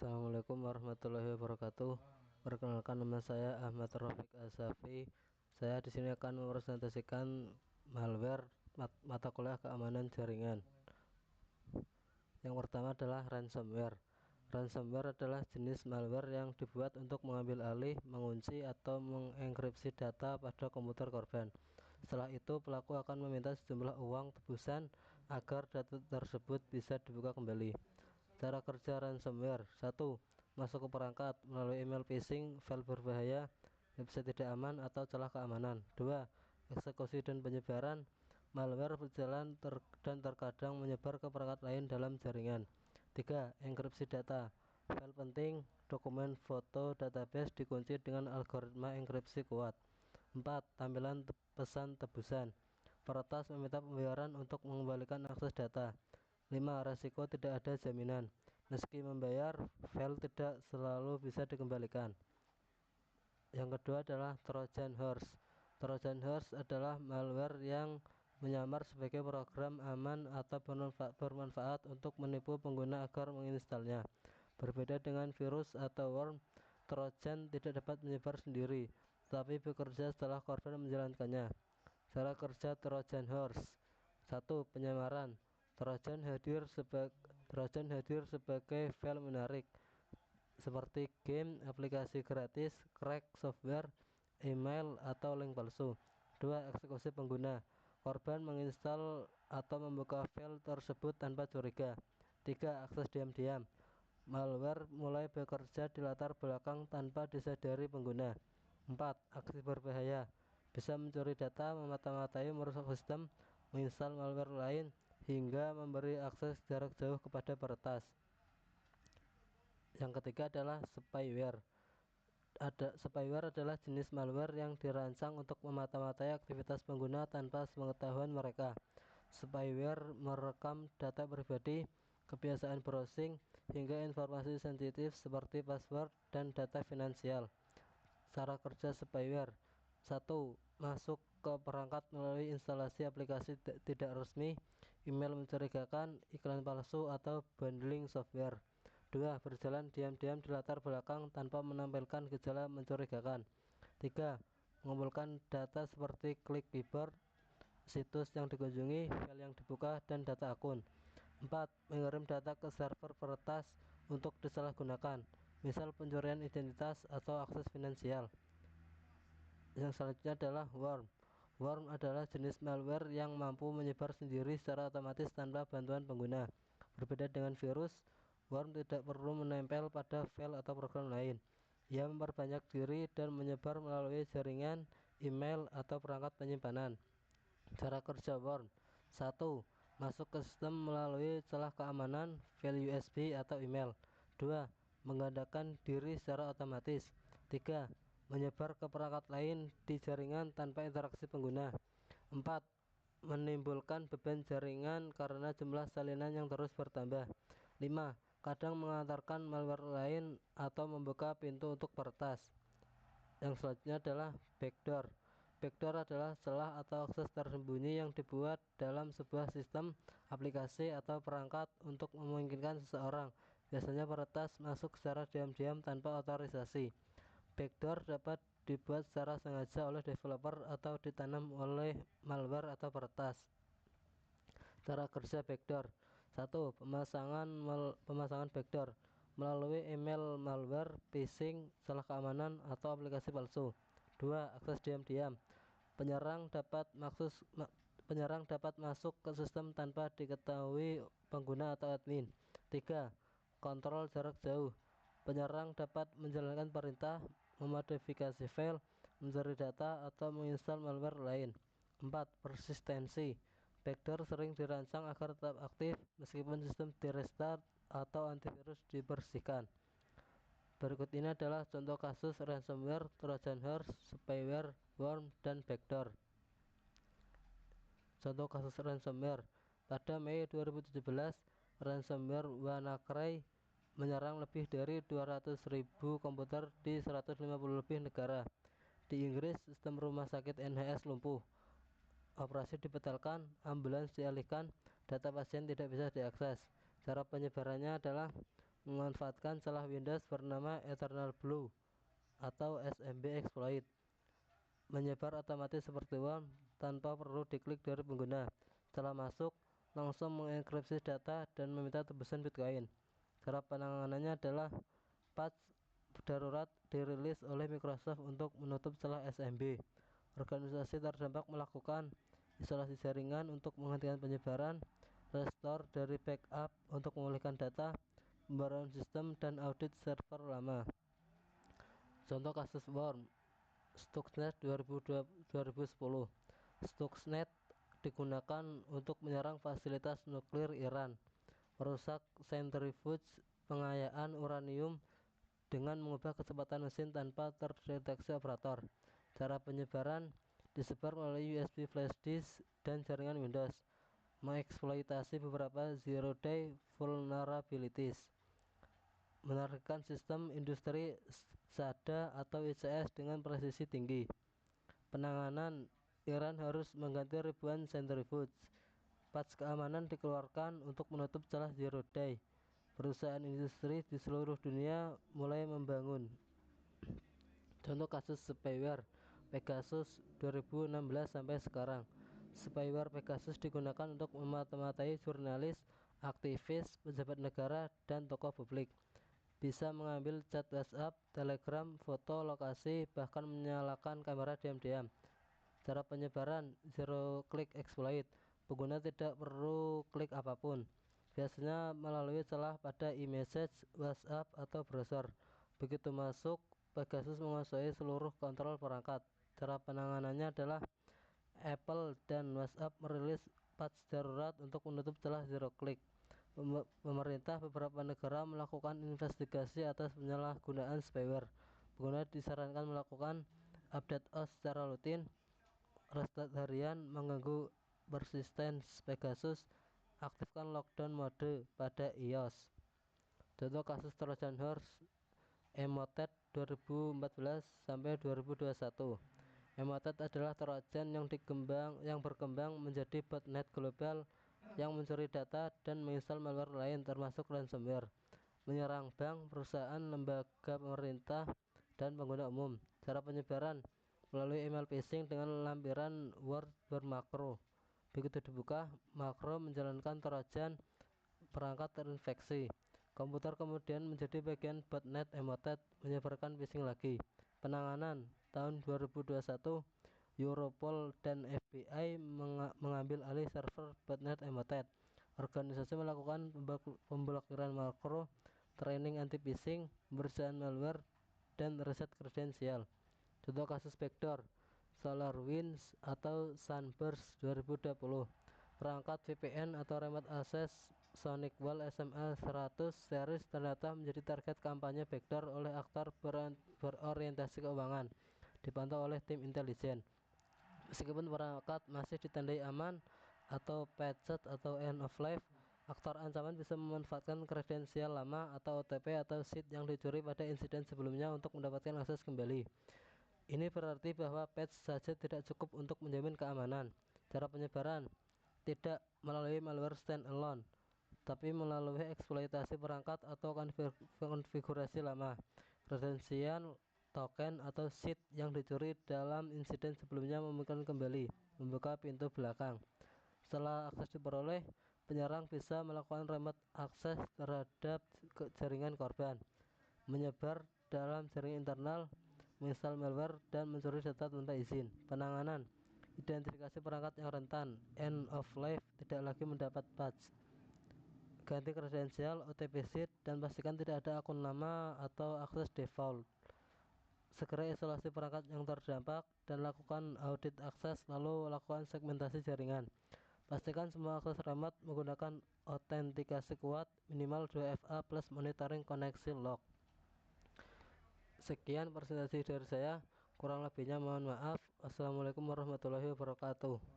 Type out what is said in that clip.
Assalamualaikum warahmatullahi wabarakatuh. Perkenalkan, nama saya Ahmad Rafiq Asafi. Saya di sini akan mempresentasikan malware mata kuliah keamanan jaringan. Yang pertama adalah ransomware. Ransomware adalah jenis malware yang dibuat untuk mengambil alih, mengunci, atau mengenkripsi data pada komputer korban. Setelah itu, pelaku akan meminta sejumlah uang tebusan agar data tersebut bisa dibuka kembali. Cara kerja ransomware: 1. Masuk ke perangkat melalui email phishing, file berbahaya, website tidak aman, atau celah keamanan. 2. Eksekusi dan penyebaran: malware berjalan dan terkadang menyebar ke perangkat lain dalam jaringan. 3. Enkripsi data: file penting, dokumen, foto, database dikunci dengan algoritma enkripsi kuat. 4. Tampilan pesan tebusan: peretas meminta pembayaran untuk mengembalikan akses data. 5. Resiko tidak ada jaminan: meski membayar, file tidak selalu bisa dikembalikan. Yang kedua adalah Trojan Horse. Trojan Horse adalah malware yang menyamar sebagai program aman atau bermanfaat untuk menipu pengguna agar menginstalnya. Berbeda dengan virus atau worm, Trojan tidak dapat menyebar sendiri, tetapi bekerja setelah korban menjalankannya. Cara kerja Trojan Horse: 1. Penyamaran: Trojan hadir sebagai file menarik seperti game, aplikasi gratis, crack software, email, atau link palsu. 2. Eksekusi pengguna: korban menginstal atau membuka file tersebut tanpa curiga. 3. Akses diam-diam: malware mulai bekerja di latar belakang tanpa disadari pengguna. 4. Aksi berbahaya: bisa mencuri data, memata-matai, merusak sistem, menginstal malware lain, hingga memberi akses jarak jauh kepada peretas. Yang ketiga adalah spyware. Spyware adalah jenis malware yang dirancang untuk memata-matai aktivitas pengguna tanpa sepengetahuan mereka. Spyware merekam data pribadi, kebiasaan browsing, hingga informasi sensitif seperti password dan data finansial. Cara kerja spyware: 1. Masuk ke perangkat melalui instalasi aplikasi tidak resmi, email mencurigakan, iklan palsu, atau bundling software. 2. Berjalan diam-diam di latar belakang tanpa menampilkan gejala mencurigakan. 3. Mengumpulkan data seperti klik keyboard, situs yang dikunjungi, file yang dibuka, dan data akun. 4. Mengirim data ke server peretas untuk disalahgunakan, misal pencurian identitas atau akses finansial. Yang selanjutnya adalah worm. Worm adalah jenis malware yang mampu menyebar sendiri secara otomatis tanpa bantuan pengguna. Berbeda dengan virus, worm tidak perlu menempel pada file atau program lain. Ia memperbanyak diri dan menyebar melalui jaringan, email, atau perangkat penyimpanan. Cara kerja worm: 1. Masuk ke sistem melalui celah keamanan, file USB, atau email. 2. Menggandakan diri secara otomatis. 3. Menyebar ke perangkat lain di jaringan tanpa interaksi pengguna. 4. Menimbulkan beban jaringan karena jumlah salinan yang terus bertambah. 5. Kadang mengantarkan malware lain atau membuka pintu untuk peretas. Yang selanjutnya adalah backdoor. Backdoor adalah celah atau akses tersembunyi yang dibuat dalam sebuah sistem, aplikasi, atau perangkat untuk memungkinkan seseorang, biasanya peretas, masuk secara diam-diam tanpa otorisasi. Backdoor dapat dibuat secara sengaja oleh developer atau ditanam oleh malware atau peretas. Cara kerja backdoor: 1. Pemasangan backdoor melalui email malware, phishing, celah keamanan, atau aplikasi palsu. 2. Akses diam-diam: penyerang dapat masuk ke sistem tanpa diketahui pengguna atau admin. 3. Kontrol jarak jauh: penyerang dapat menjalankan perintah, memodifikasi file, mencari data, atau menginstal malware lain. 4. Persistensi: backdoor sering dirancang agar tetap aktif meskipun sistem direstart atau antivirus dibersihkan. Berikut ini adalah contoh kasus ransomware, Trojan Horse, spyware, worm, dan backdoor. Contoh kasus ransomware: pada Mei 2017, ransomware WannaCry menyerang lebih dari 200.000 komputer di 150 lebih negara. Di Inggris, sistem rumah sakit NHS lumpuh, operasi dibatalkan, ambulans dialihkan, data pasien tidak bisa diakses. Cara penyebarannya adalah memanfaatkan celah Windows bernama Eternal Blue atau SMB exploit. Menyebar otomatis seperti worm tanpa perlu diklik dari pengguna. Setelah masuk, langsung mengenkripsi data dan meminta tebusan Bitcoin. Cara penanganannya adalah patch darurat dirilis oleh Microsoft untuk menutup celah SMB. Organisasi terdampak melakukan isolasi jaringan untuk menghentikan penyebaran, restore dari backup untuk memulihkan data, pembaruan sistem, dan audit server lama. Contoh kasus worm Stuxnet 2010. Stuxnet digunakan untuk menyerang fasilitas nuklir Iran, merusak sentrifuge pengayaan uranium dengan mengubah kecepatan mesin tanpa terdeteksi operator. Cara penyebaran disebar melalui USB flash disk dan jaringan Windows, mengeksploitasi beberapa zero-day vulnerabilities, menargetkan sistem industri SADA atau ICS dengan presisi tinggi. Penanganan Iran harus mengganti ribuan sentrifuge. Patch keamanan dikeluarkan untuk menutup celah zero day. Perusahaan industri di seluruh dunia mulai membangun. Contoh kasus spyware Pegasus 2016 sampai sekarang. Spyware Pegasus digunakan untuk memata-matai jurnalis, aktivis, pejabat negara, dan tokoh publik. Bisa mengambil chat WhatsApp, Telegram, foto, lokasi, bahkan menyalakan kamera diam-diam. Cara penyebaran zero click exploit. Pengguna tidak perlu klik apapun, biasanya melalui celah pada e-message, WhatsApp, atau browser. Begitu masuk, Pegasus menguasai seluruh kontrol perangkat. Cara penanganannya adalah Apple dan WhatsApp merilis patch darurat untuk menutup celah zero click. Pemerintah beberapa negara melakukan investigasi atas penyalahgunaan spyware. Pengguna disarankan melakukan update OS secara rutin, restart harian, mengganggu persistence Pegasus, aktifkan lockdown mode pada iOS. Contoh kasus Trojan Horse Emotet 2014 sampai 2021. Emotet adalah Trojan yang berkembang menjadi botnet global yang mencuri data dan menginstal malware lain termasuk ransomware, menyerang bank, perusahaan, lembaga pemerintah, dan pengguna umum. Cara penyebaran melalui email phishing dengan lampiran word bermakro. Begitu dibuka, makro menjalankan Trojan, perangkat terinfeksi. Komputer kemudian menjadi bagian botnet Emotet, menyebarkan phishing lagi. Penanganan tahun 2021, Europol dan FBI mengambil alih server botnet Emotet. Organisasi melakukan pemblokiran makro, training anti-phishing, pemeriksaan malware, dan riset kredensial. Contoh kasus backdoor SolarWinds atau Sunburst 2020. Perangkat VPN atau remote access SonicWall SMA100 series ternyata menjadi target kampanye backdoor oleh aktor berorientasi keuangan, dipantau oleh tim intelijen. Meskipun perangkat masih ditandai aman atau patched atau end of life, aktor ancaman bisa memanfaatkan kredensial lama atau OTP atau seed yang dicuri pada insiden sebelumnya untuk mendapatkan akses kembali. Ini berarti bahwa patch saja tidak cukup untuk menjamin keamanan. Cara penyebaran tidak melalui malware standalone, tapi melalui eksploitasi perangkat atau konfigurasi lama, kredensial, token, atau seed yang dicuri dalam insiden sebelumnya memungkinkan kembali membuka pintu belakang. Setelah akses diperoleh, penyerang bisa melakukan remote akses terhadap jaringan korban, menyebar dalam jaringan internal, menginstal malware, dan mencuri data tanpa izin. Penanganan identifikasi perangkat yang rentan, end of life, tidak lagi mendapat patch. Ganti kredensial, OTP seed, dan pastikan tidak ada akun lama atau akses default. Segera isolasi perangkat yang terdampak dan lakukan audit akses, lalu lakukan segmentasi jaringan. Pastikan semua akses remote menggunakan autentikasi kuat, minimal 2FA plus monitoring koneksi log. Sekian presentasi dari saya, kurang lebihnya mohon maaf. Assalamualaikum warahmatullahi wabarakatuh.